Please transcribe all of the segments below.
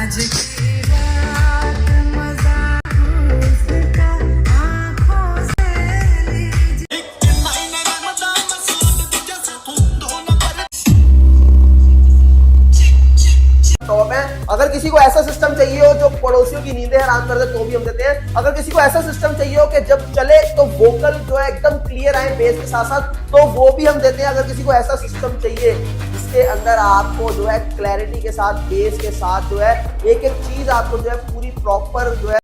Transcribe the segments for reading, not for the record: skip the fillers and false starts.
Top है। अगर किसी को ऐसा सिस्टम चाहिए हो जो पड़ोसियों की नींदें हराम कर दे तो भी हम देते हैं। अगर किसी को ऐसा सिस्टम चाहिए हो कि जब चले तो वोकल जो है एकदम क्लियर आए बेस के साथ साथ, तो वो भी हम देते हैं। अगर किसी को ऐसा सिस्टम चाहिए जिसके अंदर आपको जो है क्लैरिटी के साथ, बेस के साथ जो है एक एक चीज आपको जो है पूरी प्रॉपर जो है।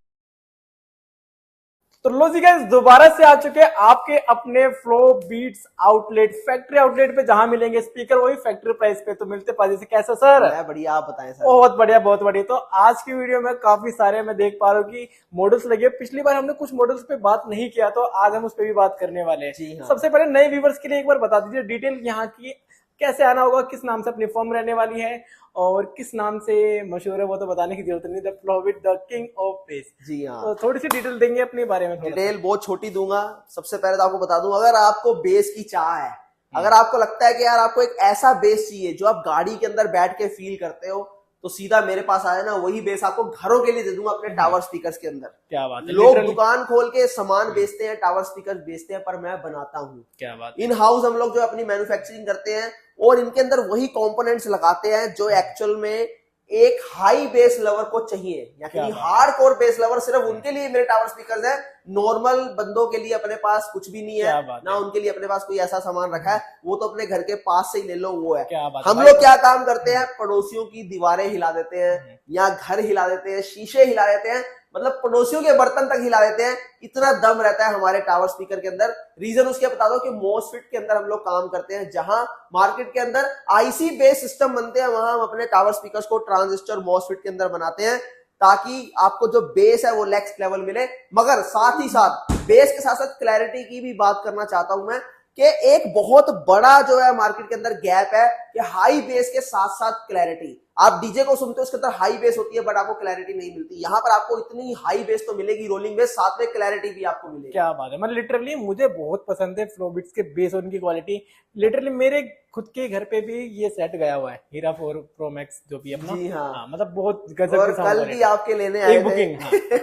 तो लो जी गाइस, दोबारा से आ चुके हैं आपके अपने flow beats outlet, factory outlet पे, जहां मिलेंगे स्पीकर वही फैक्ट्री प्राइस पे। तो मिलते पाजी से। कैसा सर? मैं बढ़िया, आप बताएं सर। बहुत बढ़िया, बहुत बढ़िया। तो आज की वीडियो में काफी सारे मैं देख पा रहा हूँ कि मॉडल्स लगे। पिछली बार हमने कुछ मॉडल्स पे बात नहीं किया, तो आज हम उस पर भी बात करने वाले हैं। जी हाँ। सबसे पहले नए व्यूवर्स के लिए एक बार बता दीजिए डिटेल यहाँ की, कैसे आना होगा, किस नाम से अपनी फॉर्म रहने वाली है और किस नाम से मशहूर है वो तो बताने की जरूरत नहीं। The Flowit, the king of bass. जी हाँ। तो थोड़ी सी डिटेल देंगे अपने बारे में। डिटेल बहुत छोटी दूंगा। सबसे पहले तो आपको बता दूं, अगर आपको बेस की चाह है, अगर आपको लगता है कि यार आपको एक ऐसा बेस चाहिए जो आप गाड़ी के अंदर बैठ के फील करते हो, तो सीधा मेरे पास आया ना, वही बेस आपको घरों के लिए दे दूंगा अपने टावर स्पीकर्स के अंदर। क्या बात है। लोग दुकान खोल के सामान बेचते हैं, टावर स्पीकर बेचते हैं, पर मैं बनाता हूँ। क्या बात। इन हाउस हम लोग जो अपनी मैन्युफैक्चरिंग करते हैं और इनके अंदर वही कंपोनेंट्स लगाते हैं जो एक्चुअल में एक हाई बेस लवर को चाहिए, यानी हार्ड कोर बेस लवर। सिर्फ उनके लिए मेरे टावर स्पीकर्स हैं। नॉर्मल बंदों के लिए अपने पास कुछ भी नहीं है ना, उनके लिए अपने पास कोई ऐसा सामान रखा है। वो तो अपने घर के पास से ही ले लो, वो है। हम लोग क्या काम करते हैं, पड़ोसियों की दीवारें हिला देते हैं या घर हिला देते हैं, शीशे हिला देते हैं, मतलब पड़ोसियों के बर्तन तक हिला देते हैं। इतना दम रहता है हमारे टावर स्पीकर के अंदर। रीजन उसके बता दो कि मोसफिट के अंदर हम लोग काम करते हैं, जहां मार्केट के अंदर आईसी बेस सिस्टम बनते हैं, वहां हम अपने टावर स्पीकर्स को ट्रांजिस्टर मोसफिट के अंदर बनाते हैं, ताकि आपको जो बेस है वो नेक्स्ट लेवल मिले। मगर साथ ही साथ बेस के साथ साथ क्लैरिटी की भी बात करना चाहता हूं मैं, कि एक बहुत बड़ा जो है मार्केट के अंदर गैप है कि हाई बेस के साथ साथ क्लैरिटी। आप डीजे को सुनते हो, उसके अंदर हाई बेस होती है बट आपको क्लैरिटी नहीं मिलती। यहाँ पर आपको इतनी हाई बेस तो मिलेगी, रोलिंग बेस, साथ में क्लैरिटी भी आपको मिलेगी। क्या बात है। मतलब लिटरली मुझे बहुत पसंद है फ्लोबिट्स के बेस और उनकी क्वालिटी। लिटरली मेरे खुद के घर पे भी ये सेट गया हुआ है, हीरा 4 प्रो मैक्स जो भी अपना। जी हाँ। मतलब बहुत गजब और कल भी आपके लेने आए थे। बुकिंग।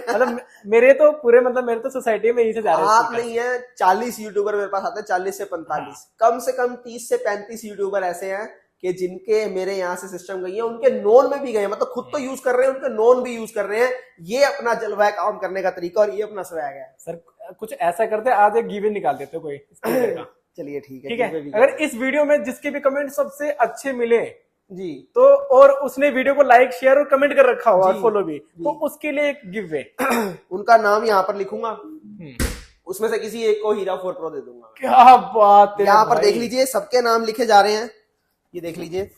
मतलब मेरे तो पूरे, मतलब मेरे तो सोसाइटी में यही से जा रहे हैं। आप नहीं है, 40 यूट्यूबर मेरे पास आते हैं, 40 से 45। कम से कम 30 से 35 यूट्यूबर ऐसे हैं कि जिनके मेरे यहाँ से सिस्टम गई है, उनके नोन में भी गए, मतलब खुद तो यूज कर रहे हैं, उनके नोन भी यूज कर रहे हैं। ये अपना जलवा है काम करने का तरीका और ये अपना स्वैग है। सर कुछ ऐसा करते हैं, आज एक गिवे निकाल देते कोई का। चलिए ठीक है, ठीक है। अगर इस वीडियो में जिसके भी कमेंट सबसे अच्छे मिले जी, तो, और उसने वीडियो को लाइक, शेयर और कमेंट कर रखा हो और फॉलो भी, तो उसके लिए एक गिव वे। उनका नाम यहाँ पर लिखूंगा, उसमें से किसी एक को हीरा 4 प्रो दे दूंगा। क्या बात है। यहाँ पर देख लीजिए, सबके नाम लिखे जा रहे हैं। ये देख लीजिए,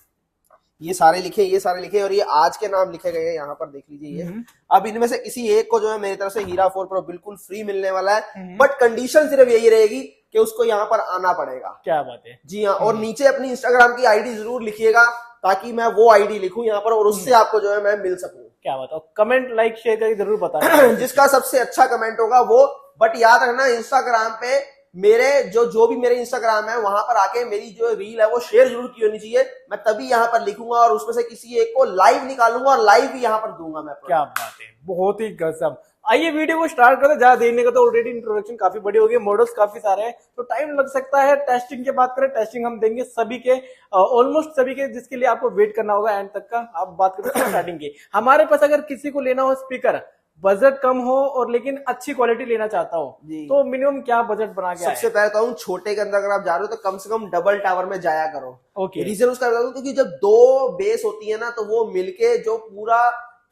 ये सारे लिखे, ये सारे लिखे, और ये आज के नाम लिखे गए हैं। यहाँ पर देख लीजिए ये। अब इनमें से किसी एक को जो है मेरी तरफ से हीरा 4 प्रो बिल्कुल फ्री मिलने वाला है, बट कंडीशन सिर्फ यही रहेगी कि उसको यहाँ पर आना पड़ेगा। क्या बात है। जी हाँ। और नीचे अपनी इंस्टाग्राम की आईडी जरूर लिखिएगा, ताकि मैं वो आईडी लिखूं यहाँ पर और उससे आपको जो है मैं मिल सकूं। क्या बात है। कमेंट, लाइक, शेयर करके जरूर बताना जिसका सबसे अच्छा कमेंट होगा वो। बट याद रखना, इंस्टाग्राम पे मेरे जो भी मेरे इंस्टाग्राम है, वहां पर आके मेरी जो रील है वो शेयर जरूर की होनी चाहिए। मैं तभी यहाँ पर लिखूंगा और उसमें से किसी एक को लाइव निकालूंगा और लाइव भी यहाँ पर दूंगा मैं। क्या बात है, बहुत ही गजब। आइए वीडियो को स्टार्ट करते। ज्यादा देने का तो ऑलरेडी इंट्रोडक्शन काफी बड़ी हो गई, मॉडल्स काफी सारे हैं तो टाइम लग सकता है। टेस्टिंग की बात करें, टेस्टिंग हम देंगे सभी के, ऑलमोस्ट सभी के, जिसके लिए आपको वेट करना होगा एंड तक का। आप बात करें स्टार्टिंग की, हमारे पास अगर किसी को लेना हो स्पीकर, बजट कम हो और लेकिन अच्छी क्वालिटी लेना चाहता हो, तो मिनिमम क्या बजट बना के? सबसे पहले तो छोटे के अंदर अगर आप जा रहे हो तो कम से कम डबल टावर में जाया करो। ओके। रीजन उसका बता दूं, क्योंकि जब दो बेस होती है ना, तो वो मिलके जो पूरा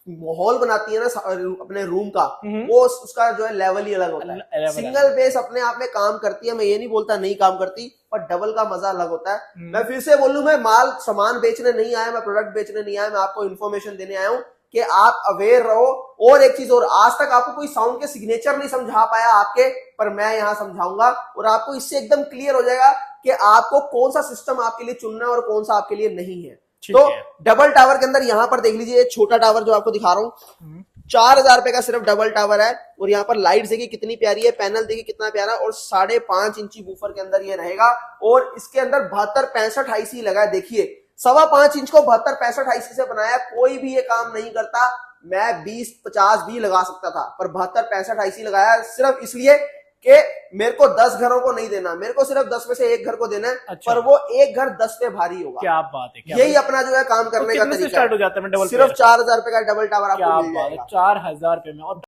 माहौल बनाती है ना अपने रूम का, वो उसका जो है लेवल ही अलग होता है। सिंगल बेस अपने आप में काम करती है, मैं ये नहीं बोलता नहीं काम करती, पर डबल का मजा अलग होता है। मैं फिर से बोलूं, मैं सामान बेचने नहीं आया, मैं प्रोडक्ट बेचने नहीं आया, मैं आपको इन्फॉर्मेशन देने आया हूं कि आप अवेयर रहो। और एक चीज और, आज तक आपको कोई साउंड के सिग्नेचर नहीं समझा पाया आपके, पर मैं यहां समझाऊंगा और आपको इससे एकदम क्लियर हो जाएगा कि आपको कौन सा सिस्टम आपके लिए चुनना है और कौन सा आपके लिए नहीं है। तो डबल टावर के अंदर यहाँ पर देख लीजिए, छोटा टावर जो आपको दिखा रहा हूँ, 4000 रुपए का सिर्फ डबल टावर है। और यहाँ पर लाइट देखिए कितनी प्यारी है, पैनल देखिए कितना प्यारा, और 5.5 इंची वूफर के अंदर ये रहेगा। और इसके अंदर 72 65 आईसी लगा है। देखिए 5.25 इंच को 72 65 IC से बनाया, कोई भी ये काम नहीं करता। मैं 20 50 भी लगा सकता था, पर 72 65 IC लगाया सिर्फ इसलिए कि मेरे को 10 घरों को नहीं देना, मेरे को सिर्फ 10 में से एक घर को देना है। अच्छा। पर वो एक घर 10 पे भारी होगा। क्या बात है, क्या यही बात अपना जो है काम करने का कितने से तरीका स्टार्ट है। हो जाता है डबल सिर्फ 4000 रुपए का डबल टावर क्या आपको मिल बात है, जाएगा। 4000 रुपए में। और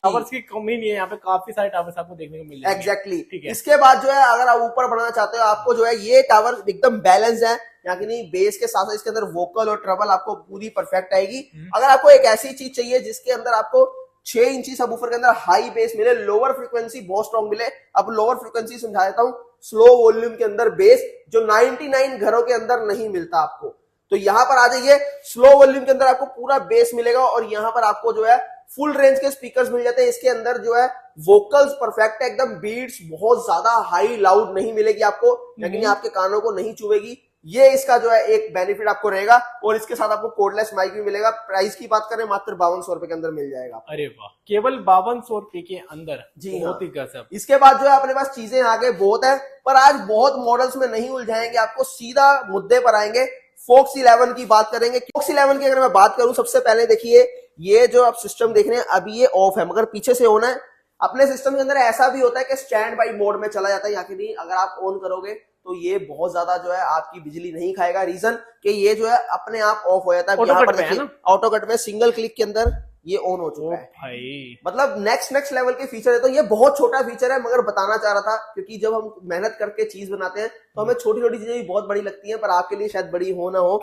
टावर्स की कमी नहीं है यहाँ पे, काफी सारे टावर्स आपको देखने को मिल जाएंगे। एग्जैक्टली ठीक है। इसके बाद जो है अगर आप ऊपर बढ़ना चाहते हो, आपको जो है ये टावर एकदम बैलेंस है, यानी नहीं बेस के साथ साथ इसके अंदर वोकल और ट्रबल आपको पूरी परफेक्ट आएगी। अगर आपको एक ऐसी चीज चाहिए जिसके अंदर आपको 6 इंची सबवूफर के अंदर हाई बेस मिले, लोअर फ्रीक्वेंसी बहुत स्ट्रॉन्ग मिले। अब लोअर फ्रीक्वेंसी समझा देता हूँ, स्लो वॉल्यूम के अंदर बेस जो 99 घरों के अंदर नहीं मिलता आपको, तो यहां पर आ जाइए। स्लो वॉल्यूम के अंदर आपको पूरा बेस मिलेगा और यहां पर आपको जो है फुल रेंज के स्पीकर्स मिल जाते हैं। इसके अंदर जो है वोकल्स परफेक्ट है एकदम, बीट्स बहुत ज्यादा हाई लाउड नहीं मिलेगी आपको, लेकिन आपके कानों को नहीं चुभेगी। ये इसका जो है एक बेनिफिट आपको रहेगा। और इसके साथ आपको कोडलेस माइक भी मिलेगा। प्राइस की बात करें मात्र 5200 रुपए के अंदर मिल जाएगा। अरे वाह, केवल 5200 रुपए के अंदर। जी बहुत हाँ। ही गजब। इसके बाद जो है अपने पास चीजें आगे बहुत है, पर आज बहुत मॉडल्स में नहीं उलझाएंगे आपको, सीधा मुद्दे पर आएंगे। फोक्स 11 की बात करेंगे। फोक्स 11 की अगर मैं बात करूं, सबसे पहले देखिए ये जो आप सिस्टम देख रहे हैं अभी ये ऑफ है, मगर पीछे से ऑन है। अपने सिस्टम के अंदर ऐसा भी होता है कि स्टैंड बाई मोड में चला जाता है, या कि नहीं अगर आप ऑन करोगे तो ये बहुत ज्यादा जो है आपकी बिजली नहीं खाएगा। रीजन कि ये जो है अपने आप ऑफ हो जाता है। यहाँ पर देखिए ऑटो कट में सिंगल क्लिक के अंदर ये ऑन हो चुका है भाई। मतलब नेक्स्ट लेवल के फीचर है। तो ये बहुत छोटा फीचर है, मगर बताना चाह रहा था क्योंकि जब हम मेहनत करके चीज बनाते हैं तो हमें छोटी छोटी चीजें भी बहुत बड़ी लगती हैं, पर आपके लिए शायद बड़ी हो ना हो।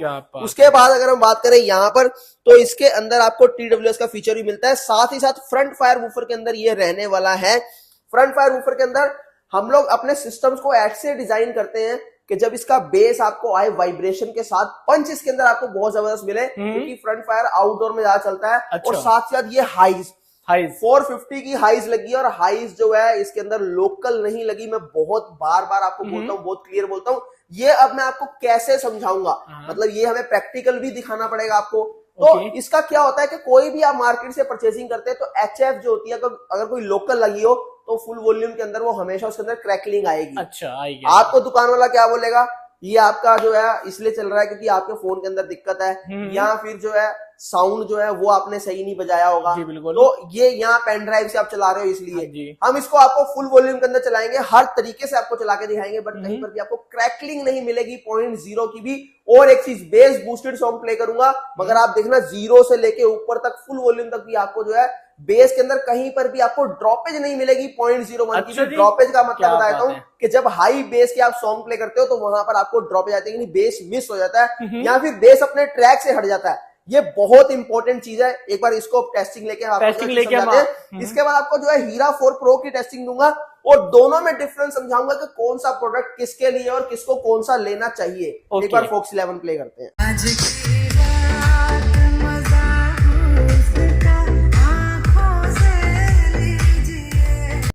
उसके बाद अगर हम बात करें यहाँ पर, तो इसके अंदर आपको TWS का फीचर भी मिलता है। साथ ही साथ फ्रंट फायर वूफर के अंदर ये रहने वाला है। फ्रंट फायर वूफर के अंदर हम लोग अपने सिस्टम्स को ऐसे डिजाइन करते हैं कि जब इसका बेस आपको आए वाइब्रेशन के साथ, पंच इसके अंदर आपको बहुत जबरदस्त मिले, क्योंकि फ्रंट फायर आउटडोर में ज्यादा चलता है। अच्छा। और साथ साथ ये हाइज 450 की हाइज लगी है, और हाइज जो है इसके अंदर लोकल नहीं लगी। मैं बहुत बार आपको बोलता हूँ, बहुत क्लियर बोलता हूँ। ये अब मैं आपको कैसे समझाऊंगा, मतलब ये हमें प्रैक्टिकल भी दिखाना पड़ेगा आपको। तो इसका क्या होता है कि कोई भी आप मार्केट से परचेसिंग करते हैं तो HF जो होती है, अगर कोई लोकल लगी हो तो फुल वॉल्यूम के अंदर वो हमेशा उसके अंदर क्रैकलिंग आएगी। अच्छा, आएगी। आपको दुकान वाला क्या बोलेगा, ये आपका जो है इसलिए चल रहा है क्योंकि आपके फोन के अंदर दिक्कत है, या फिर जो है साउंड जो है वो आपने सही नहीं बजाया होगा। जी बिल्कुल। तो ये यहाँ पेन ड्राइव से आप चला रहे हो इसलिए हम इसको आपको फुल वॉल्यूम के अंदर चलाएंगे, हर तरीके से आपको चला के दिखाएंगे, बट कहीं पर भी आपको क्रैकलिंग नहीं मिलेगी, 0.0 की भी। और एक चीज, बेस बूस्टेड सॉन्ग प्ले करूंगा, मगर आप देखना 0 से लेके ऊपर तक फुल वॉल्यूम तक भी आपको जो है बेस के अंदर कहीं पर भी आपको ड्रॉपेज नहीं मिलेगी। 0.01 की भी। ड्रॉपेज का मतलब बताता हूँ कि जब हाई बेस के आप सॉन्ग प्ले करते हो तो वहां पर आपको ड्रॉपेज आती है, बेस मिस हो जाता है या फिर बेस अपने ट्रैक से हट जाता है। ये बहुत इंपॉर्टेंट चीज है। एक बार इसको टेस्टिंग लेके समझाते हैं। इसके बाद आपको जो है हीरा 4 प्रो की टेस्टिंग दूंगा और दोनों में डिफरेंस समझाऊंगा कि कौन सा प्रोडक्ट किसके लिए और किसको कौन सा लेना चाहिए। एक बार फोक्स 11 प्ले करते हैं।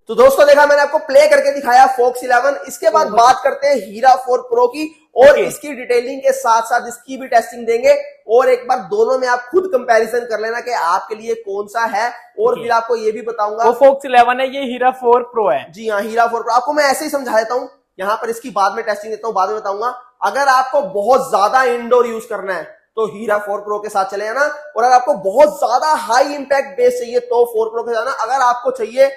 तो दोस्तों देखा मैंने आपको प्ले करके दिखाया फोक्स 11। इसके बाद बात करते हैं हीरा 4 प्रो की, और इसकी डिटेलिंग के साथ साथ इसकी भी टेस्टिंग देंगे, और एक बार दोनों में आप खुद कंपैरिजन कर लेना कि आपके लिए कौन सा है। और फिर आपको ये भी बताऊंगा, वो फोक्स 11 है, ये हीरा 4 प्रो है। जी हाँ, हीरा 4 प्रो। आपको मैं ऐसे ही समझा देता हूँ, यहाँ पर इसकी बाद में टेस्टिंग देता हूँ, बाद में बताऊंगा। अगर आपको बहुत ज्यादा इंडोर यूज करना है तो हीरा 4 प्रो के साथ चले जाना, और अगर आपको बहुत ज्यादा हाई इंपैक्ट बेस चाहिए तो 4 प्रो के जाना। अगर आपको चाहिए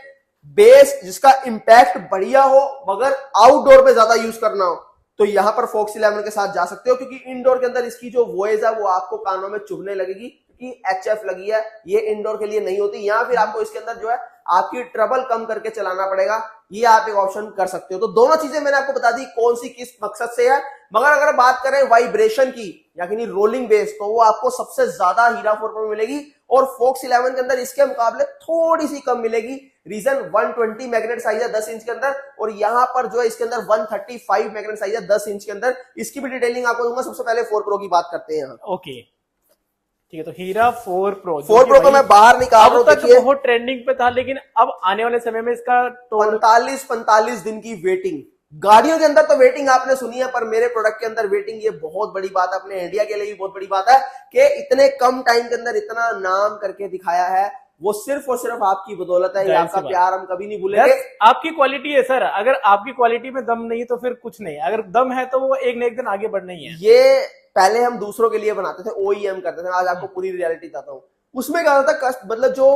बेस जिसका इंपैक्ट बढ़िया हो मगर आउटडोर पे ज्यादा यूज करना हो, तो यहां पर फोक्स 11 के साथ जा सकते हो, क्योंकि इंडोर के अंदर इसकी जो वॉइस है वो आपको कानों में चुभने लगेगी, क्योंकि HF लगी है, ये इंडोर के लिए नहीं होती। या फिर आपको इसके अंदर जो है आपकी ट्रबल कम करके चलाना पड़ेगा, ये आप एक ऑप्शन कर सकते हो। तो दोनों चीजें मैंने आपको बता दी कौन सी किस मकसद से है। मगर अगर बात करें वाइब्रेशन की, यानी रोलिंग बेस, तो वो आपको सबसे ज्यादा हीरा 4 प्रो में मिलेगी, और फोक्स 11 के अंदर इसके मुकाबले थोड़ी सी कम मिलेगी। रीजन 120 मैग्नेट साइज है 10 इंच के अंदर, और यहां पर जो है इसके अंदर 135 मैग्नेट साइज है 10 इंच के अंदर। इसकी भी डिटेलिंग आपको दूंगा। सबसे पहले 4 प्रो की बात करते हैं यहाँ। ओके ठीक है, तो हीरा 4 प्रो को मैं बाहर निकाल रहा हूँ, देखिए बहुत ट्रेंडिंग पे था, लेकिन अब आने वाले समय में इसका 45 दिन की वेटिंग। गाड़ियों के अंदर तो वेटिंग आपने सुनी है, पर मेरे प्रोडक्ट के अंदर वेटिंग ये बहुत बड़ी बात है। अपने इंडिया के लिए भी बहुत बड़ी बात है कि इतने कम टाइम के अंदर इतना नाम करके दिखाया है। वो सिर्फ और सिर्फ आपकी बदौलत है। ये जाहिर आपका सी बात। प्यार हम कभी नहीं भूलेंगे। आपकी क्वालिटी है सर, अगर आपकी क्वालिटी में दम नहीं है तो फिर कुछ नहीं, अगर दम है तो वो एक न एक दिन आगे बढ़ना ही है। ये पहले हम दूसरों के लिए बनाते थे, OEM करते थे, आज आपको पूरी रियलिटी बताता हूँ। उसमें क्या होता था, मतलब जो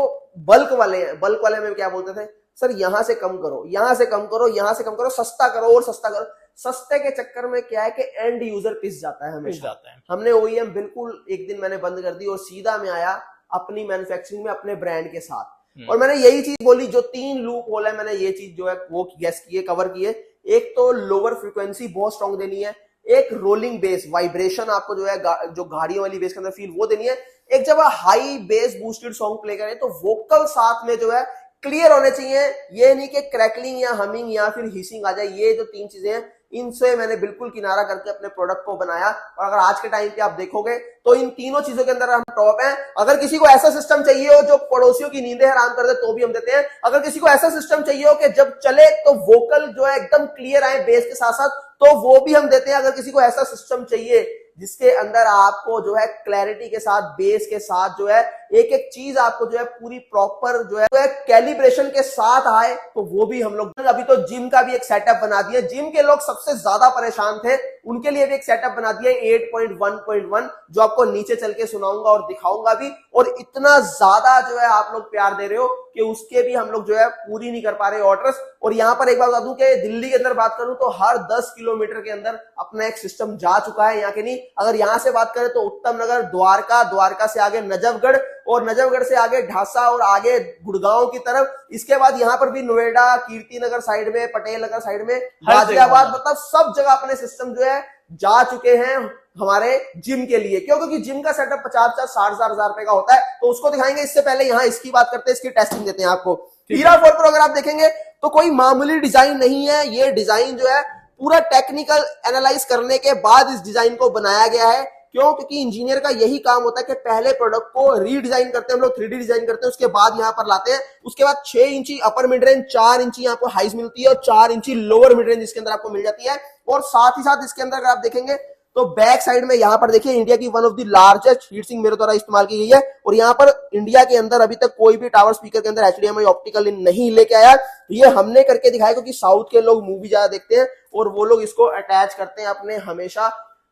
बल्क वाले हैं, बल्क वाले में क्या बोलते थे, सर यहां से कम करो, यहां से कम करो, यहां से कम करो, सस्ता करो और सस्ता करो। सस्ते के चक्कर में क्या है कि एंड यूजर पिस जाता है हमेशा। जाता है। हमने OEM बिल्कुल एक दिन मैंने बंद कर दी और सीधा मैं आया अपनी मैन्युफैक्चरिंग में अपने ब्रांड के साथ। और मैंने यही चीज बोली, जो 3 लूप होल है, मैंने ये चीज जो है वो गेस किए, कवर किए। एक तो लोअर फ्रीक्वेंसी बहुत स्ट्रॉन्ग देनी है, एक रोलिंग बेस वाइब्रेशन आपको जो है जो गाड़ियों वाली बेस के अंदर फील वो देनी है, एक जब high base boosted song play करें तो वोकल साथ में जो है क्लियर होने चाहिए। ये नहीं कि क्रैकलिंग या हमिंग या फिर हिसिंग आ जाए। ये जो 3 चीजें हैं, इनसे मैंने बिल्कुल किनारा करके अपने प्रोडक्ट को बनाया। और अगर आज के टाइम पे आप देखोगे तो इन तीनों चीजों के अंदर हम टॉप हैं। अगर किसी को ऐसा सिस्टम चाहिए हो जो पड़ोसियों की नींदें हराम कर दे तो भी हम देते हैं। अगर किसी को ऐसा सिस्टम चाहिए हो कि जब चले तो वोकल जो है एकदम क्लियर आए बेस के साथ साथ, तो वो भी हम देते हैं। अगर किसी को ऐसा सिस्टम चाहिए जिसके अंदर आपको जो है क्लैरिटी के साथ, बेस के साथ जो है एक एक चीज आपको जो है पूरी प्रॉपर जो है कैलिब्रेशन के साथ आए, तो वो भी हम लोग अभी तो जिम का भी एक सेटअप बना दिया। जिम के लोग सबसे ज्यादा परेशान थे, उनके लिए भी एक सेटअप बना दिया 8.1.1 जो आपको नीचे चल के सुनाऊंगा और दिखाऊंगा भी। और इतना ज्यादा जो है आप लोग प्यार दे रहे हो कि उसके भी हम लोग जो है पूरी नहीं कर पा रहे ऑर्डर्स। और यहां पर एक बात बता दूं कि दिल्ली के अंदर बात करूं तो हर 10 किलोमीटर के अंदर अपना एक सिस्टम जा चुका है। यहाँ के नहीं, अगर यहां से बात करें तो उत्तम नगर, द्वारका, द्वारका से आगे नजफगढ़ और नजफगढ़ से आगे ढासा और आगे गुड़गांव की तरफ। इसके बाद यहाँ पर भी नोएडा, कीर्ति नगर साइड में, पटेल नगर साइड में, गाजियाबाद, मतलब सब जगह अपने सिस्टम जो है जा चुके हैं हमारे जिम के लिए। क्यों? क्योंकि जिम का सेटअप 50-60 हजार रुपए का होता है। तो उसको दिखाएंगे। इससे पहले यहाँ इसकी बात करते हैं, इसकी टेस्टिंग देते हैं आपको। हीरा 4 प्रो अगर आप देखेंगे तो कोई मामूली डिजाइन नहीं है। ये डिजाइन जो है पूरा टेक्निकल एनालाइज करने के बाद इस डिजाइन को बनाया गया है। क्यों? क्योंकि इंजीनियर का यही काम होता है कि पहले प्रोडक्ट को रीडिजाइन करते हैं हम लोग, 3D डिजाइन करते हैं, उसके बाद यहाँ पर लाते हैं। उसके बाद 6 इंची अपर मिड रेंज, 4 इंची आपको हाइज मिलती है और 4 इंची लोअर मिड रेंज इसके अंदर आपको मिल जाती है। और साथ ही साथ इसके अंदर अगर आप देखेंगे तो बैक साइड में यहाँ पर देखिए इंडिया की one of the largest heat sink मेरे द्वारा इस्तेमाल की गई है। और यहाँ पर इंडिया के अंदर अभी तक कोई भी टावर स्पीकर के अंदर HDMI ऑप्टिकल इन नहीं लेके आया। ये हमने करके दिखाया क्योंकि साउथ के लोग मूवी ज्यादा देखते हैं और वो लोग इसको अटैच करते हैं अपने हमेशा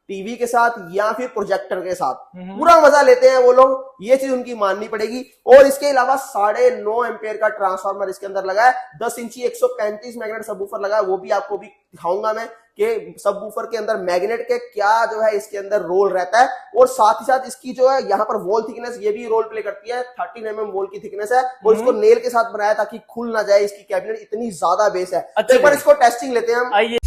टीवी के साथ या फिर प्रोजेक्टर के साथ, पूरा मजा लेते हैं वो लोग। ये चीज उनकी माननी पड़ेगी। और इसके अलावा 9.5 एम्पियर का ट्रांसफार्मर इसके अंदर लगा है। 10 इंची 135 मैग्नेट सबवूफर लगा है, वो भी आपको भी दिखाऊंगा मैं कि सबवूफर के अंदर मैग्नेट के क्या जो है इसके अंदर रोल रहता है। और साथ ही साथ इसकी जो है यहाँ पर वॉल थिकनेस ये भी रोल प्ले करती है। 13 mm वॉल की थिकनेस है और इसको नेल के साथ बनाया ताकि खुल ना जाए इसकी कैबिनेट, इतनी ज्यादा बेस है। एक बार इसको टेस्टिंग लेते हैं हम। आइए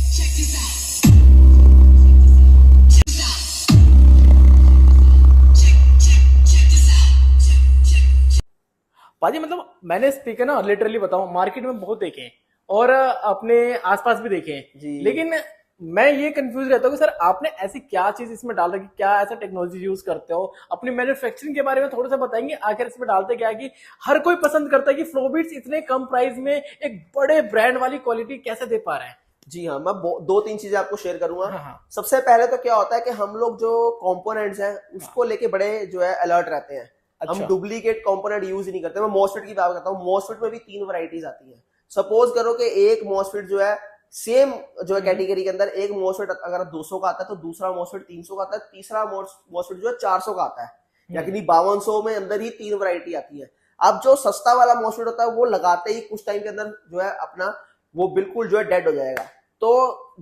पाजी, मतलब मैंने स्पीकर ना लिटरली बताऊं मार्केट में बहुत देखे हैं और अपने आसपास भी देखे हैं जी। लेकिन मैं ये कंफ्यूज रहता हूँ कि सर आपने ऐसी क्या चीज इसमें डाल रखी, क्या ऐसा टेक्नोलॉजी यूज करते हो? अपनी मैन्युफैक्चरिंग के बारे में थोड़ा सा बताएंगे। आखिर इसमें डालते क्या है कि हर कोई पसंद करता है कि फ्लोबीट्स इतने कम प्राइस में एक बड़े ब्रांड वाली क्वालिटी कैसे दे पा रहे हैं? जी हाँ, मैं 2-3 चीजें आपको शेयर करूंगा। सबसे पहले तो क्या होता है कि हम लोग जो कंपोनेंट्स हैं उसको लेके बड़े जो है अलर्ट रहते हैं। अच्छा। हम डुप्लीकेट कंपोनेंट यूज ही नहीं करते। मैं मॉसफेट की बात करता हूँ। मॉसफेट में भी 3 वैरायटीज आती है। सपोज करो कि एक मॉसफेट जो है सेम जो है कैटेगरी के अंदर, एक मॉसफेट अगर 200 का आता है तो दूसरा मॉसफेट 300 का आता है, तीसरा मॉसफेट जो है 400 का आता है। यानी 5200 में अंदर ही 3 वैरायटी आती है। अब जो सस्ता वाला मॉसफेट होता है वो लगाते ही कुछ टाइम के अंदर जो है अपना वो बिल्कुल जो है डेड हो जाएगा। तो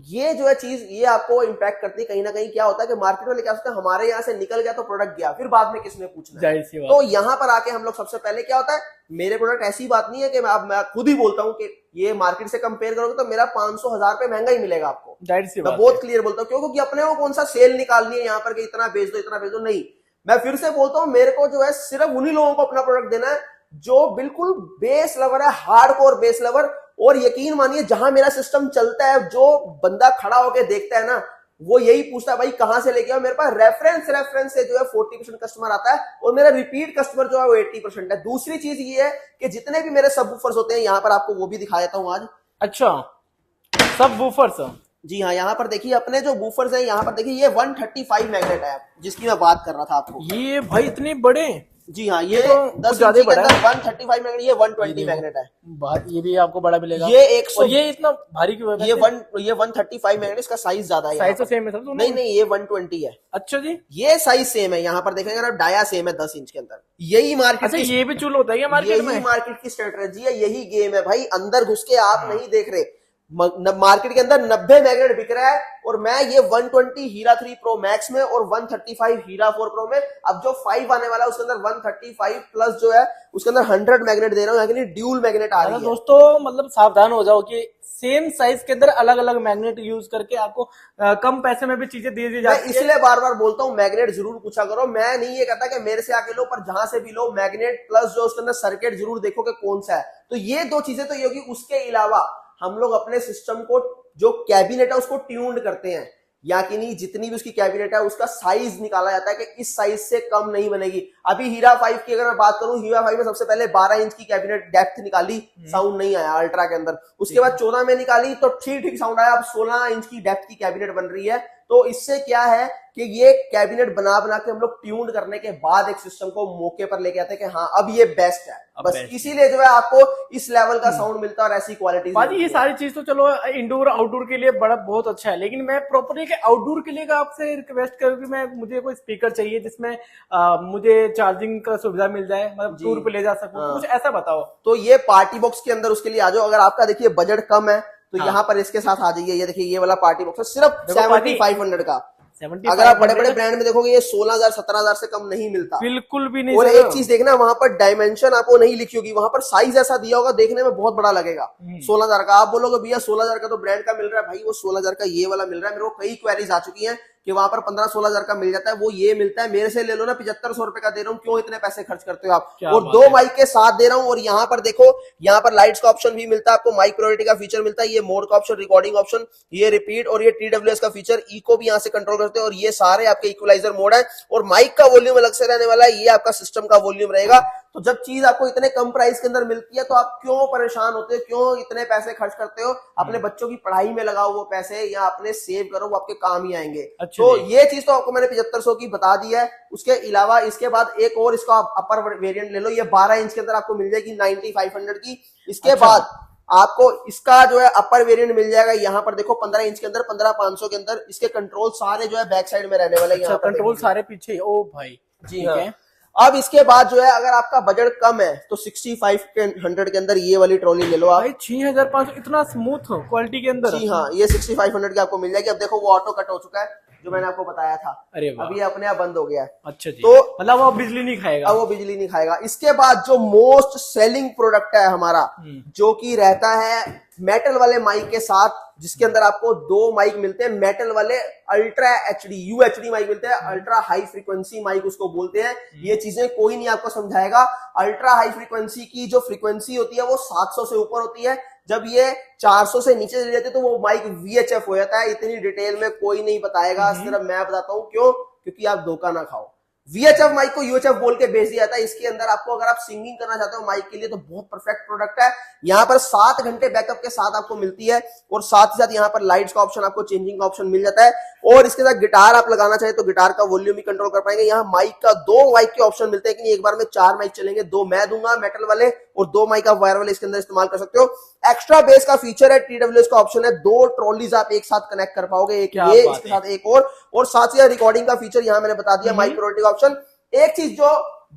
ये जो है चीज ये आपको इम्पैक्ट करती है। कहीं ना कहीं क्या होता है कि मार्केट में क्या होता है, हमारे यहाँ से निकल गया तो प्रोडक्ट गया, फिर बाद में किसने पूछना है। तो यहाँ पर आके हम लोग सबसे पहले क्या होता है, मेरे प्रोडक्ट ऐसी बात नहीं है कि मैं खुद ही बोलता हूँ कि ये मार्केट से कंपेयर करोगे तो मेरा 500-1000 रुपए महंगा ही मिलेगा आपको। मैं बहुत क्लियर बोलता हूँ। क्यों? क्योंकि अपने को कौन सा सेल निकालनी है यहाँ पर कि इतना बेच दो इतना बेच दो, नहीं। मैं फिर से बोलता हूँ, मेरे को जो है सिर्फ उन्हीं लोगों को अपना प्रोडक्ट देना है जो बिल्कुल बेस लवर है, हार्डकोर बेस लवर। और यकीन मानिए जहां मेरा सिस्टम चलता है, जो बंदा खड़ा होकर देखता है ना, वो यही पूछता है भाई कहां से लेके आओ। मेरे पास रेफरेंस से जो है 40% कस्टमर आता है और मेरा रिपीट कस्टमर जो है वो 80% है। दूसरी चीज ये है कि जितने भी मेरे सबवूफर्स होते हैं, यहाँ पर आपको वो भी दिखा देता हूं आज। अच्छा, सबवूफर्स? जी हाँ, यहाँ पर देखिए अपने जो वूफर्स हैं, यहाँ पर देखिए ये 135 मैग्नेट है जिसकी मैं बात कर रहा था आपको। ये भाई इतने बड़े? जी हाँ, ये तो 10 कुछ ज्यादा इंची के बड़ा अंदर 135 मैग्नेट, ये 120 मैग्नेट है। ये भी आपको बड़ा मिलेगा। ये 100, और ये इतना भारी क्यों है? ये 135 मैग्नेट, इसका साइज ज्यादा है यहाँ साइज तो पर। सेम है सर दोनों नहीं में? नहीं, ये 120 है। अच्छा जी, ये साइज सेम है, यहाँ पर देखेंगे ना, डाया सेम है 10 इंच के अंदर। यही मार्केट अच्छा की, ये भी चूल होता है क्या मार्केट में? यही मार्केट की स्ट्रेटेजी है, यही गेम है भाई। अंदर घुस के आप नहीं देख रहे, मार्केट के अंदर 90 मैग्नेट बिक रहा है, और मैं ये 120 हीरा 3 प्रो मैक्स में और 135 हीरा 4 प्रो में, अब जो 5 आने वाला है उसके अंदर 135 प्लस जो है उसके अंदर 100 मैग्नेट दे रहा हूं, यानी ड्यूल मैग्नेट आ रही है। दोस्तों मतलब सावधान हो जाओ कि सेम साइज के अंदर अलग अलग मैग्नेट यूज करके आपको कम पैसे में भी चीजें दे दी जाती है। इसलिए बार बार बोलता हूँ मैग्नेट जरूर पूछा करो। मैं नहीं ये कहता कि मेरे से आके लो, पर जहां से भी लो मैग्नेट प्लस जो उसके अंदर सर्किट जरूर देखो कि कौन सा है। तो ये दो चीजें तो ये होगी। उसके अलावा हम लोग अपने सिस्टम को जो कैबिनेट है उसको ट्यून्ड करते हैं, या कि नहीं, जितनी भी उसकी कैबिनेट है उसका साइज निकाला जाता है कि इस साइज से कम नहीं बनेगी। अभी हीरा 5 की अगर मैं बात करूं, हीरा 5 में सबसे पहले 12 इंच की कैबिनेट डेप्थ निकाली, साउंड नहीं आया अल्ट्रा के अंदर। उसके बाद 14 में निकाली तो ठीक ठीक साउंड आया। अब 16 इंच की डेप्थ की कैबिनेट बन रही है। तो इससे क्या है कि ये कैबिनेट बना बना के हम लोग ट्यून करने के बाद एक सिस्टम को मौके पर लेके आते हैं कि हाँ अब ये बेस्ट है। बस इसीलिए जो है आपको इस लेवल का साउंड मिलता है और ऐसी क्वालिटी। ये सारी चीज तो चलो इंडोर आउटडोर के लिए बड़ा बहुत अच्छा है, लेकिन मैं प्रॉपर्ली के आउटडोर के लिए आपसे रिक्वेस्ट करूँ कि मुझे कोई स्पीकर चाहिए जिसमें मुझे चार्जिंग का सुविधा मिल जाए, मतलब टूर पे ले जा सकूं। कुछ ऐसा बताओ। तो ये पार्टी बॉक्स के अंदर उसके लिए आ जाओ। अगर आपका देखिए बजट कम है तो यहाँ पर इसके साथ आ जाइए। ये देखिए ये वाला पार्टी बॉक्स है सिर्फ 7500 का। अगर आप बड़े बड़े ब्रांड में देखोगे ये 16,000 17,000 से कम नहीं मिलता, बिल्कुल भी नहीं। और एक चीज देखना, वहां पर डायमेंशन आपको नहीं लिखी होगी, वहां पर साइज ऐसा दिया होगा, देखने में बहुत बड़ा लगेगा। 16,000 का आप बोलोगे भैया 16,000 का तो ब्रांड का मिल रहा है। भाई वो 16,000 का ये वाला मिल रहा है। मेरे को कई क्वेरीज आ चुकी हैं कि वहां पर 15-16,000 का मिल जाता है, वो ये मिलता है। मेरे से ले लो ना, 7500 रुपए का दे रहा हूँ, क्यों इतने पैसे खर्च करते हो आप। और 2 माइक के साथ दे रहा हूँ। और यहाँ पर देखो, यहाँ पर लाइट्स का ऑप्शन भी मिलता है आपको, माइक प्रायोरिटी का फीचर मिलता है, ये मोड का ऑप्शन, रिकॉर्डिंग ऑप्शन, ये रिपीट, और ये TWS का फीचर, इको भी यहाँ से कंट्रोल करते हैं। और ये सारे आपके इक्वलाइजर मोड है। और माइक का वॉल्यूम अलग से रहने वाला है, ये आपका सिस्टम का वॉल्यूम रहेगा। तो जब चीज आपको इतने कम प्राइस के अंदर मिलती है तो आप क्यों परेशान होते हो, क्यों इतने पैसे खर्च करते हो। अपने बच्चों की पढ़ाई में लगाओ वो पैसे, या अपने सेव करो, वो आपके काम ही आएंगे। तो ये चीज तो आपको मैंने 7500 की बता दी है। उसके अलावा इसके बाद एक और इसका अपर वेरिएंट ले लो, ये 12 इंच के अंदर आपको मिल जाएगी 9500 की। इसके बाद आपको इसका जो है अपर वेरिएंट मिल जाएगा। यहाँ पर देखो 15 इंच के अंदर, 15,500 के अंदर। इसके कंट्रोल सारे जो है बैक साइड में रहने वाले हैं। यहाँ कंट्रोल सारे पीछे। ओ भाई जी हाँ। अब इसके बाद जो है अगर आपका बजट कम है तो 6500 के अंदर ये वाली ट्रॉली ले लो आप। 6500 इतना स्मूथ क्वालिटी के अंदर। जी हाँ, ये 6500 की आपको मिल जाएगी। अब देखो वो ऑटो कट हो चुका है जो मैंने आपको बताया था। अरे वाह, अभी अपने आप बंद हो गया है। अच्छा जी। तो मतलब वो बिजली नहीं खाएगा। अब वो बिजली नहीं खाएगा। इसके बाद जो मोस्ट सेलिंग प्रोडक्ट है हमारा, जो कि रहता है मेटल वाले माइक के साथ, जिसके अंदर आपको 2 माइक मिलते हैं मेटल वाले, अल्ट्रा HD UHD माइक मिलते हैं। अल्ट्रा हाई फ्रीक्वेंसी माइक उसको बोलते हैं। ये चीजें कोई नहीं आपको समझाएगा। अल्ट्रा हाई फ्रीक्वेंसी की जो फ्रीक्वेंसी होती है वो 700 से ऊपर होती है। जब ये 400 से नीचे चले जाते तो वो माइक VHF हो जाता है। इतनी डिटेल में कोई नहीं बताएगा, सिर्फ मैं बताता हूं। क्यों? क्योंकि आप धोखा ना खाओ। VHF माइक को UHF बोल के बेच दिया जाता है। इसके अंदर आपको, अगर आप सिंगिंग करना चाहते हो माइक के लिए, तो बहुत परफेक्ट प्रोडक्ट है। यहाँ पर 7 घंटे बैकअप के साथ आपको मिलती है। और साथ ही साथ यहाँ पर लाइट्स का ऑप्शन, आपको चेंजिंग का ऑप्शन मिल जाता है। और इसके साथ गिटार आप लगाना चाहे तो गिटार का वॉल्यूम भी कंट्रोल कर पाएंगे। यहाँ माइक का 2 माइक के ऑप्शन मिलते हैं कि एक बार में 4 माइक चलेंगे। 2 मैं दूंगा मेटल वाले और 2 माइक आप वायर वाले इसके अंदर इस्तेमाल कर सकते हो। एक्स्ट्रा बेस का फीचर है, TWS का ऑप्शन है। 2 ट्रॉलीज आप एक साथ कनेक्ट कर पाओगे, एक ये इसके साथ एक और साथ ही रिकॉर्डिंग का फीचर यहाँ मैंने बता दिया, माइक प्रायोरिटी का ऑप्शन। एक चीज जो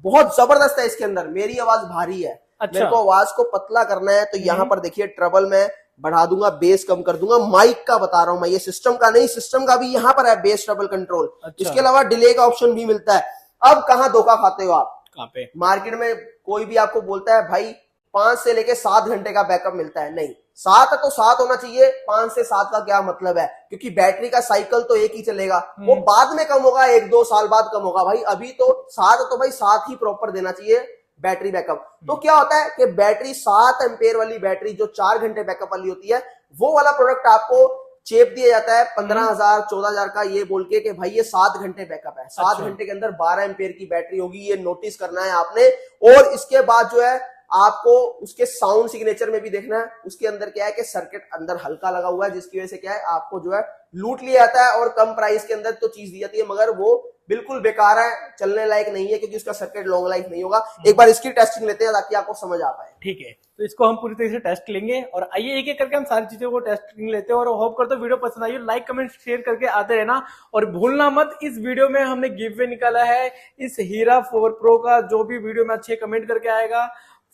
बहुत जबरदस्त है इसके अंदर, मेरी आवाज भारी है। अच्छा। मेरे को आवाज को पतला करना है तो यहाँ पर देखिए ट्रबल में बढ़ा दूंगा, बेस कम कर दूंगा। माइक का बता रहा हूं मैं, ये सिस्टम का नहीं, सिस्टम का भी यहाँ पर है बेस ट्रबल कंट्रोल। अच्छा। इसके अलावा डिले का ऑप्शन भी मिलता है। अब कहां धोखा खाते हो आप? कहां पे? मार्केट में कोई भी आपको बोलता है भाई 5 से लेके 7 घंटे का बैकअप मिलता है। नहीं, 7 तो 7 होना चाहिए। 5 से 7 का क्या मतलब है? क्योंकि बैटरी का साइकिल तो एक ही चलेगा, वो बाद में कम होगा, 1-2 साल बाद कम होगा। भाई अभी तो 7 तो भाई 7 ही प्रॉपर देना चाहिए बैटरी बैकअप। तो क्या होता है कि बैटरी 7 एम्पेयर वाली बैटरी जो 4 घंटे बैकअप वाली होती है, वो वाला प्रोडक्ट आपको चेप दिया जाता है 15,000 14,000 का, ये बोल के कि भाई ये 7 घंटे बैकअप है। 7 घंटे के अंदर 12 एम्पेयर की बैटरी होगी, ये नोटिस करना है आपने। और इसके बाद जो है आपको उसके साउंड सिग्नेचर में भी देखना है। उसके अंदर क्या है कि सर्किट अंदर हल्का लगा हुआ है, जिसकी वजह से क्या है आपको जो है लूट लिया जाता है और कम प्राइस के अंदर तो चीज दी जाती है, मगर वो बिल्कुल बेकार है, चलने लायक नहीं है, क्योंकि उसका सर्किट लॉन्ग लाइफ नहीं होगा। एक बार इसकी टेस्टिंग लेते हैं ताकि आपको समझ आ पाए। ठीक है, तो इसको हम पूरी तरीके से टेस्ट लेंगे और आइए एक एक करके हम सारी चीजों को टेस्टिंग लेते हैं। और होप करते हो वीडियो पसंद आई हो, लाइक कमेंट शेयर करके आते रहना। और भूलना मत, इस वीडियो में हमने गिव वे निकाला है इस हीरा 4 Pro का। जो भी वीडियो में अच्छे कमेंट करके आएगा,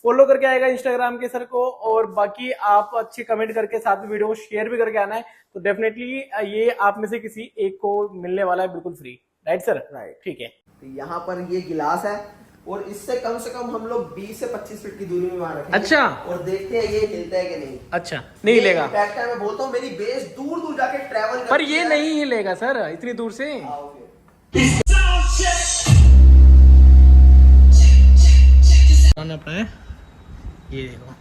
फॉलो करके आएगा इंस्टाग्राम के सर को, और बाकी आप अच्छे कमेंट करके साथ में वीडियो को शेयर भी करके आना है, तो डेफिनेटली ये आप में से किसी एक को मिलने वाला है बिल्कुल फ्री। Right sir? राइट, ठीक है। तो यहाँ पर ये गिलास है और इससे कम से कम हम लोग 20 से 25 फीट की दूरी में वहां रखेंगे। अच्छा। और देखते हैं ये हिलता है कि नहीं। अच्छा, नहीं हिलेगा? इम्पैक्ट है, मैं बोलता हूँ मेरी बेस दूर दूर जाके ट्रैवल पर ये नहीं हिलेगा सर इतनी दूर से। अपना है ये देखो,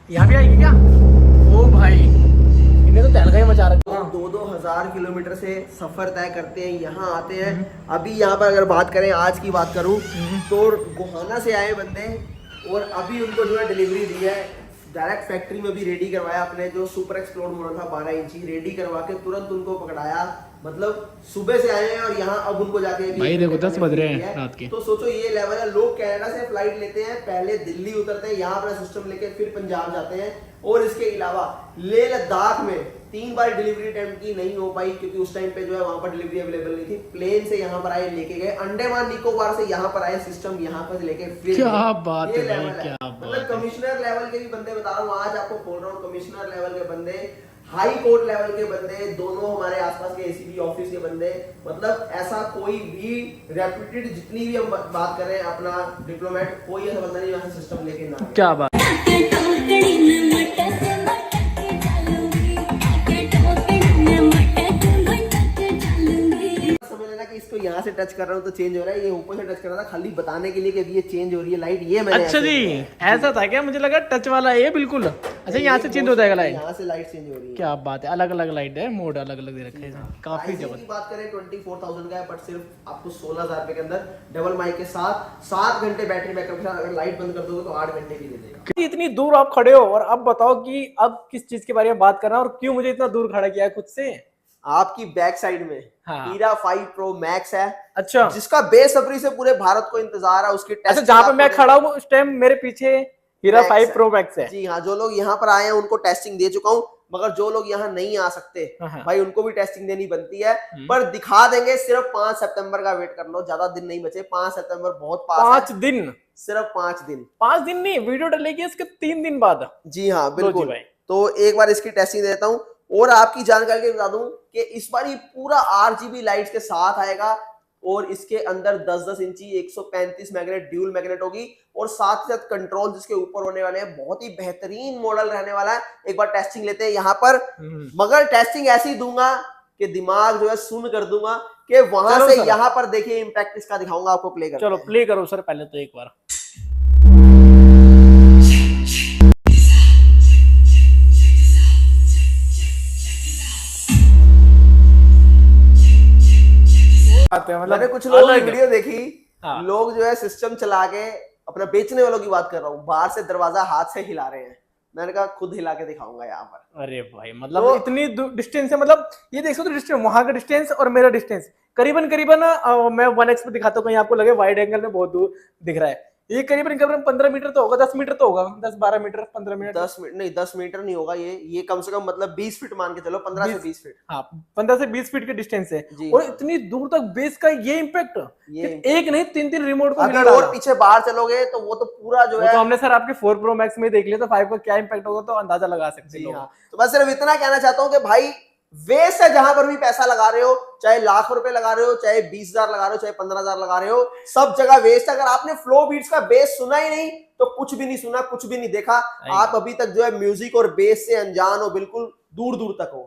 यहाँ भी आएगी क्या? ओ भाई, इन्हें तो तहलका ही मचा रखा। 2-2 हजार किलोमीटर से सफर तय करते हैं, यहाँ आते हैं। अभी यहाँ पर अगर बात करें, आज की बात करूँ तो गोहाना से आए बंदे और अभी उनको जो है डिलीवरी दी है, डायरेक्ट फैक्ट्री में भी रेडी करवाया। अपने जो सुपर एक्सप्लोर मॉडल था 12 इंची रेडी करवा के तुरंत उनको पकड़ाया। मतलब सुबह से आए हैं और यहाँ अब उनको जाके भाई देखो 10 बज रहे हैं रात के। तो सोचो ये लेवल है। लोग कनाडा से फ्लाइट लेते हैं, पहले दिल्ली उतरते हैं, यहाँ अपना सिस्टम लेके फिर पंजाब जाते हैं। और इसके अलावा लेह लद्दाख में 3 बार डिलीवरी अटेम्प्ट की, नहीं हो पाई क्योंकि उस टाइम पे जो है वहां पर डिलीवरी अवेलेबल नहीं थी। प्लेन से यहाँ पर आए, लेके गए। अंडमान निकोबार से यहाँ पर आए, सिस्टम यहाँ पर लेके फिर। क्या बात है भाई, क्या मतलब कमिश्नर लेवल के भी बंदे बता रहा हूँ, आज आपको बोल रहा हूँ, कमिश्नर लेवल के बंदे, हाई कोर्ट लेवल के बंदे, दोनों हमारे आसपास के एसीबी ऑफिस के बंदे। मतलब ऐसा कोई भी रेप्यूटेड, जितनी भी हम बात करें अपना डिप्लोमेट, कोई ऐसा बंदा नहीं यहाँ सिस्टम लेके ना। क्या बात। इसको यहाँ से टच कर रहा हूँ तो चेंज हो रहा है, ये ऊपर से टच कर रहा था खाली बताने के लिए कि ये चेंज हो रही है लाइट। ये मैंने अच्छा जी, ऐसा था क्या? मुझे लगा टच वाला है ये बिल्कुल। अच्छा, यहाँ से चेंज हो जाएगा लाइट? यहाँ से लाइट चेंज हो रही है। क्या बात है, अलग अलग लाइट है, मोड अलग अलग दे रखे हैं। काफी जबरदस्त। बात करें 24,000 का है, बट सिर्फ आपको 16,000 रुपए के अंदर डबल माइक के साथ 7 घंटे बैटरी बैकअप के साथ, अगर लाइट बंद कर दोगे तो 8 घंटे भी दे देगा। इतनी दूर आप खड़े हो और अब बताओ कि अब किस चीज के बारे में बात करना और क्यों मुझे इतना दूर खड़ा किया है खुद से? आपकी बैक साइड में हीरा 5 Pro Max है। अच्छा, जिसका बेसब्री से पूरे भारत को इंतजार है उसकी टेस्ट। अच्छा, जहाँ पे मैं खड़ा हूँ उस टाइम मेरे पीछे हीरा 5 Pro Max है। जी हाँ, जो लोग यहाँ पर आए हैं उनको टेस्टिंग दे चुका हूँ, मगर जो लोग यहाँ नहीं आ सकते भाई उनको भी टेस्टिंग देनी बनती है। पर दिखा देंगे, सिर्फ 5 सितंबर का वेट कर लो, ज्यादा दिन नहीं बचे। 5 सितंबर बहुत पास है। 5 दिन? सिर्फ 5 दिन? 5 दिन नहीं, वीडियो डलेगी इसके 3 दिन बाद। जी हाँ बिल्कुल। तो एक बार इसकी टेस्टिंग देता हूँ और आपकी जानकारी के बता दूं कि इस बार ये पूरा RGB लाइट्स के साथ आएगा और इसके अंदर 10-10 इंची 135 मैग्नेट ड्यूल मैग्नेट होगी और साथ ही साथ कंट्रोल जिसके ऊपर होने वाले हैं। बहुत ही बेहतरीन मॉडल रहने वाला है। एक बार टेस्टिंग लेते हैं यहाँ पर, मगर टेस्टिंग ऐसी दूंगा कि दिमाग जो है सुन कर दूंगा कि वहां से यहाँ पर देखिए इम्पैक्ट इसका दिखाऊंगा आपको। प्ले कर, चलो प्ले करो सर पहले तो एक बार। मैंने कुछ लोगों की वीडियो देखी, लोग जो है सिस्टम चला के, अपना बेचने वालों की बात कर रहा हूँ, बाहर से दरवाजा हाथ से हिला रहे हैं। मैंने कहा खुद हिला के दिखाऊंगा यहाँ पर। अरे भाई, मतलब तो इतनी डिस्टेंस है। मतलब ये देखो तो डिस्टेंस, वहां का डिस्टेंस और मेरा डिस्टेंस करीबन मैं 1x पे दिखाता हूँ, कहीं आपको लगे वाइड एंगल में बहुत दूर दिख रहा है। ये करीबन 15 मीटर तो होगा, 10 मीटर तो होगा, 10-12 मीटर, 15 मीटर। 10 मीटर नहीं, 10 मीटर नहीं होगा ये कम से कम मतलब 20 फीट मान के चलो, 15 से 20 फीट। हाँ, 15 से 20 फीट के डिस्टेंस है। और इतनी दूर तक बेस का ये इम्पैक्ट, एक नहीं 3-3 रिमोट को हिला और पीछे बाहर चलोगे तो वो तो पूरा जो है। तो हमने सर आपके 4 Pro Max में देख लिया, तो 5 का क्या इम्पैक्ट होगा तो अंदाजा लगा सकते हैं। तो बस सिर्फ इतना कहना चाहता हूँ कि भाई वेस्ट है, जहां पर भी पैसा लगा रहे हो, चाहे लाख रुपए लगा रहे हो, चाहे 20,000 लगा रहे हो, चाहे 15,000 लगा रहे हो, सब जगह वेस्ट। अगर आपने फ्लो बीट्स का बेस सुना ही नहीं तो कुछ भी नहीं सुना, कुछ भी नहीं देखा। आप अभी तक जो है म्यूजिक और बेस से अनजान हो, बिल्कुल दूर दूर तक हो।